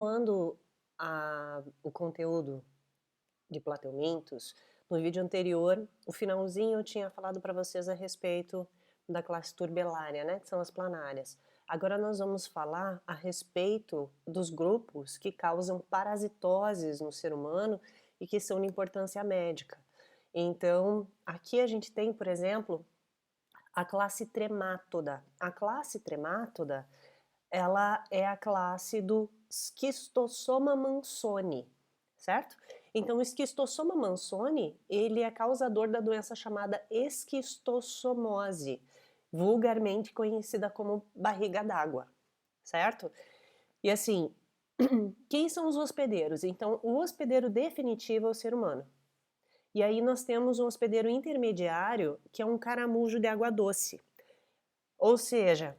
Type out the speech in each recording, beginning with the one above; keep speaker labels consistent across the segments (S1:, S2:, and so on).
S1: Quando o conteúdo de plateumintos, no vídeo anterior, o finalzinho eu tinha falado para vocês a respeito da classe Turbellaria, né, que são as planárias. Agora nós vamos falar a respeito dos grupos que causam parasitoses no ser humano e que são de importância médica. Então, aqui a gente tem, por exemplo, a classe Tremátoda. A classe Tremátoda, ela é a classe do Schistossoma mansoni, certo? Então, o Schistossoma mansoni, ele é causador da doença chamada esquistossomose, vulgarmente conhecida como barriga d'água, certo? E assim, quem são os hospedeiros? Então, o hospedeiro definitivo é o ser humano. E aí nós temos um hospedeiro intermediário, que é um caramujo de água doce. Ou seja,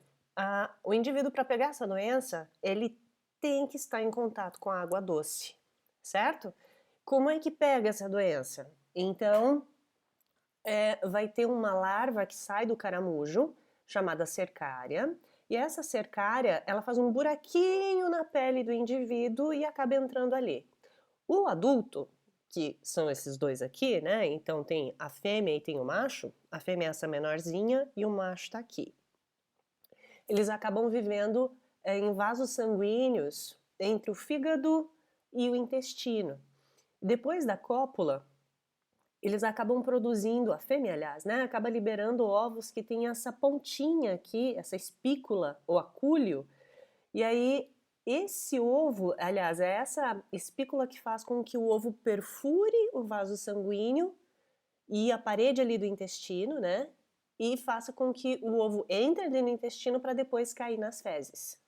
S1: o indivíduo, para pegar essa doença, ele tem que estar em contato com a água doce, certo? Como é que pega essa doença? Então, vai ter uma larva que sai do caramujo, chamada cercária, e essa cercária, ela faz um buraquinho na pele do indivíduo e acaba entrando ali. O adulto, que são esses dois aqui, né? Então tem a fêmea e tem o macho. A fêmea é essa menorzinha e o macho está aqui. Eles acabam vivendo em vasos sanguíneos entre o fígado e o intestino. Depois da cópula, eles acabam produzindo, a fêmea, aliás, né, acaba liberando ovos que tem essa pontinha aqui, essa espícula ou acúleo, e aí esse ovo, aliás, é essa espícula que faz com que o ovo perfure o vaso sanguíneo e a parede ali do intestino, né, e faça com que o ovo entre ali no intestino para depois cair nas fezes.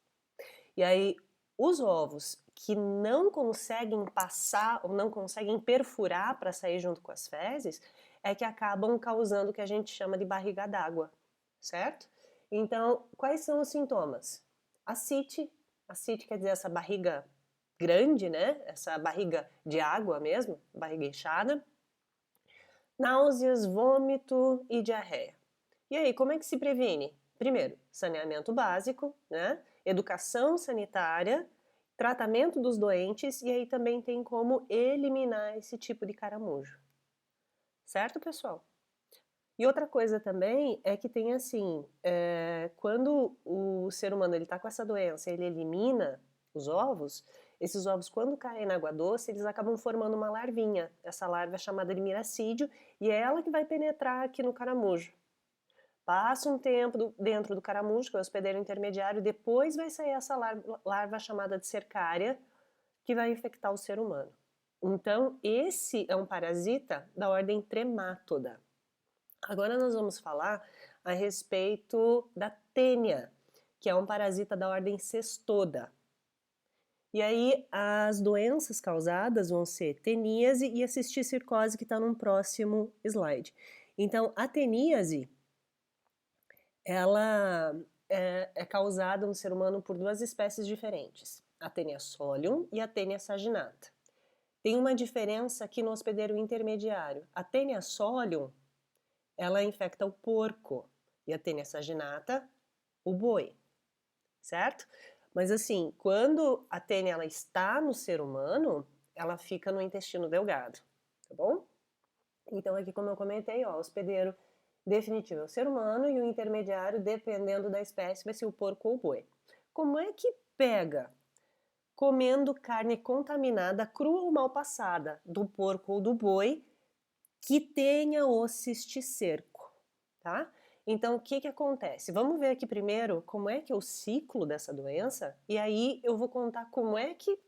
S1: E aí, os ovos que não conseguem passar ou não conseguem perfurar para sair junto com as fezes, é que acabam causando o que a gente chama de barriga d'água, certo? Então, quais são os sintomas? Ascite, ascite quer dizer essa barriga grande, né? Essa barriga de água mesmo, barriga inchada. Náuseas, vômito e diarreia. E aí, como é que se previne? Primeiro, saneamento básico, né? Educação sanitária, tratamento dos doentes e aí também tem como eliminar esse tipo de caramujo. Certo, pessoal? E outra coisa também é que tem assim, quando o ser humano ele está com essa doença, ele elimina os ovos, esses ovos quando caem na água doce, eles acabam formando uma larvinha. Essa larva é chamada de miracídio e é ela que vai penetrar aqui no caramujo. Passa um tempo dentro do caramujo, que é o hospedeiro intermediário, depois vai sair essa larva chamada de cercária, que vai infectar o ser humano. Então, esse é um parasita da ordem Tremátoda. Agora nós vamos falar a respeito da tênia, que é um parasita da ordem Cestoda. E aí as doenças causadas vão ser teníase e a cisticircose, que está num próximo slide. Então, a teníase, ela é causada no ser humano por duas espécies diferentes, a Taenia solium e a Taenia saginata. Tem uma diferença aqui no hospedeiro intermediário. A Taenia solium, ela infecta o porco e a Taenia saginata, o boi, certo? Mas assim, quando a Taenia ela está no ser humano, ela fica no intestino delgado, tá bom? Então aqui, como eu comentei, ó, o hospedeiro definitivo é o ser humano e o intermediário, dependendo da espécie, vai ser o porco ou o boi. Como é que pega? Comendo carne contaminada, crua ou mal passada, do porco ou do boi, que tenha o cisticerco, tá? Então, o que que acontece? Vamos ver aqui primeiro como é que é o ciclo dessa doença, e aí eu vou contar como é que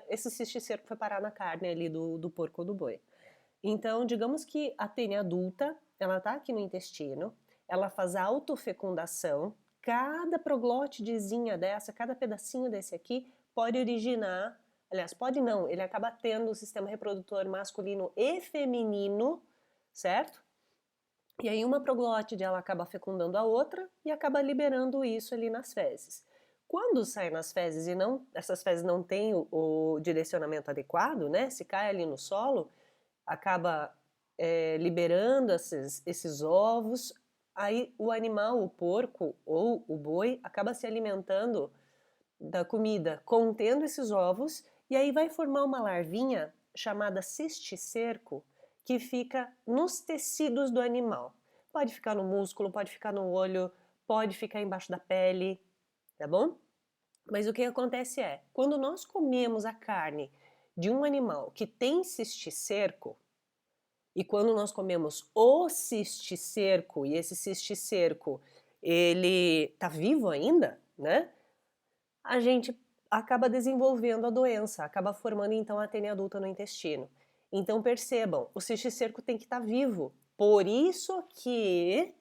S1: esse cisticerco foi parar na carne ali do porco ou do boi. Então, digamos que a tênia adulta, ela tá aqui no intestino, ela faz autofecundação, cada proglótidezinha dessa, cada pedacinho desse aqui pode originar, aliás, pode não, ele acaba tendo o sistema reprodutor masculino e feminino, certo? E aí uma proglótide ela acaba fecundando a outra e acaba liberando isso ali nas fezes. Quando sai nas fezes e não, essas fezes não têm o direcionamento adequado, né? Se cai ali no solo, acaba liberando esses ovos, aí o animal, o porco ou o boi, acaba se alimentando da comida contendo esses ovos, e aí vai formar uma larvinha chamada cisticerco, que fica nos tecidos do animal. Pode ficar no músculo, pode ficar no olho, pode ficar embaixo da pele, tá bom? Mas o que acontece é, quando nós comemos a carne de um animal que tem cisticerco, e quando nós comemos o cisticerco, e esse cisticerco, ele tá vivo ainda, né? A gente acaba desenvolvendo a doença, acaba formando então a tênia adulta no intestino. Então percebam, o cisticerco tem que estar vivo. Por isso que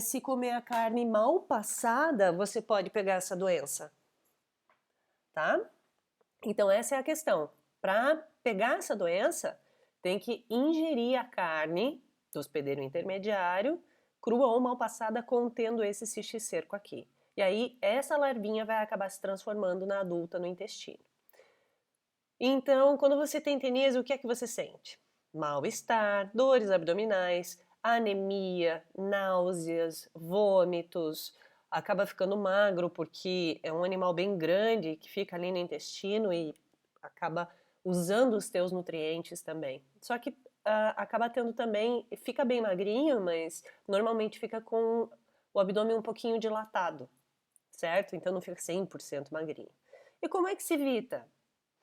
S1: se comer a carne mal passada, você pode pegar essa doença, tá? Então essa é a questão. Para pegar essa doença, tem que ingerir a carne do hospedeiro intermediário, crua ou mal passada, contendo esse cisticerco aqui. E aí essa larvinha vai acabar se transformando na adulta no intestino. Então, quando você tem teníase, o que é que você sente? Mal-estar, dores abdominais, anemia, náuseas, vômitos, acaba ficando magro porque é um animal bem grande que fica ali no intestino e acaba usando os teus nutrientes também. Só que acaba tendo também, fica bem magrinho, mas normalmente fica com o abdômen um pouquinho dilatado, certo? Então não fica 100% magrinho. E como é que se evita?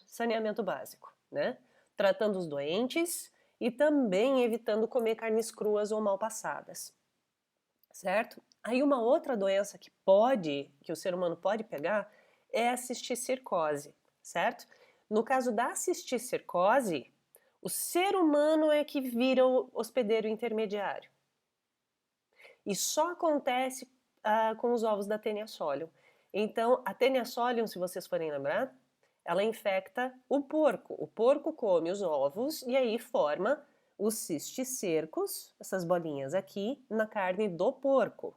S1: Saneamento básico, né? Tratando os doentes e também evitando comer carnes cruas ou mal passadas, certo? Aí uma outra doença que o ser humano pode pegar é a cisticercose, certo? No caso da cisticercose, o ser humano é que vira o hospedeiro intermediário. E só acontece com os ovos da Taenia solium. Então, a Taenia solium, se vocês forem lembrar, ela infecta o porco. O porco come os ovos e aí forma os cisticercos, essas bolinhas aqui, na carne do porco.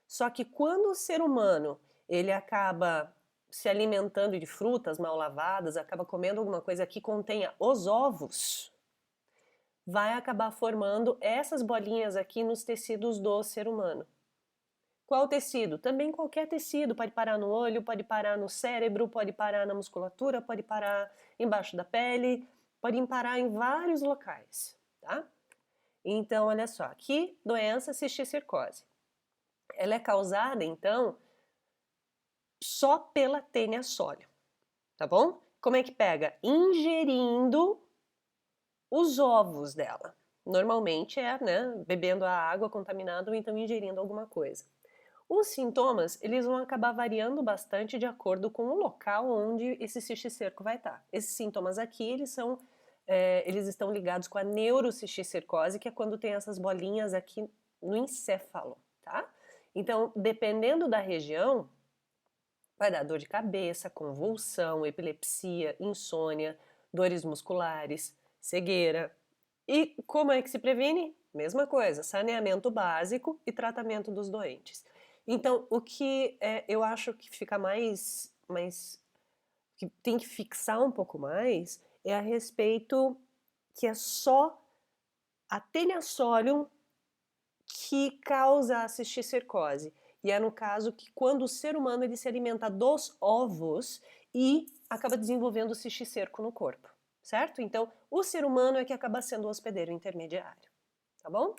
S1: Só que quando o ser humano ele acaba se alimentando de frutas mal lavadas, acaba comendo alguma coisa que contenha os ovos, vai acabar formando essas bolinhas aqui nos tecidos do ser humano. Qual tecido? Também qualquer tecido, pode parar no olho, pode parar no cérebro, pode parar na musculatura, pode parar embaixo da pele, pode parar em vários locais, tá? Então, olha só, que doença cisticercose. Ela é causada, então, só pela Taenia solium, tá bom? Como é que pega? Ingerindo os ovos dela. Normalmente é, né, bebendo a água contaminada ou então ingerindo alguma coisa. Os sintomas, eles vão acabar variando bastante de acordo com o local onde esse cisticerco vai estar. Esses sintomas aqui, eles estão ligados com a neurocisticercose, que é quando tem essas bolinhas aqui no encéfalo, tá? Então, dependendo da região, vai dar dor de cabeça, convulsão, epilepsia, insônia, dores musculares, cegueira. E como é que se previne? Mesma coisa, saneamento básico e tratamento dos doentes. Então, o que eu acho que fica que tem que fixar um pouco mais é a respeito que é só a Taenia solium que causa a cisticercose. E é no caso que quando o ser humano ele se alimenta dos ovos e acaba desenvolvendo cisticerco no corpo, certo? Então, o ser humano é que acaba sendo o hospedeiro intermediário, tá bom?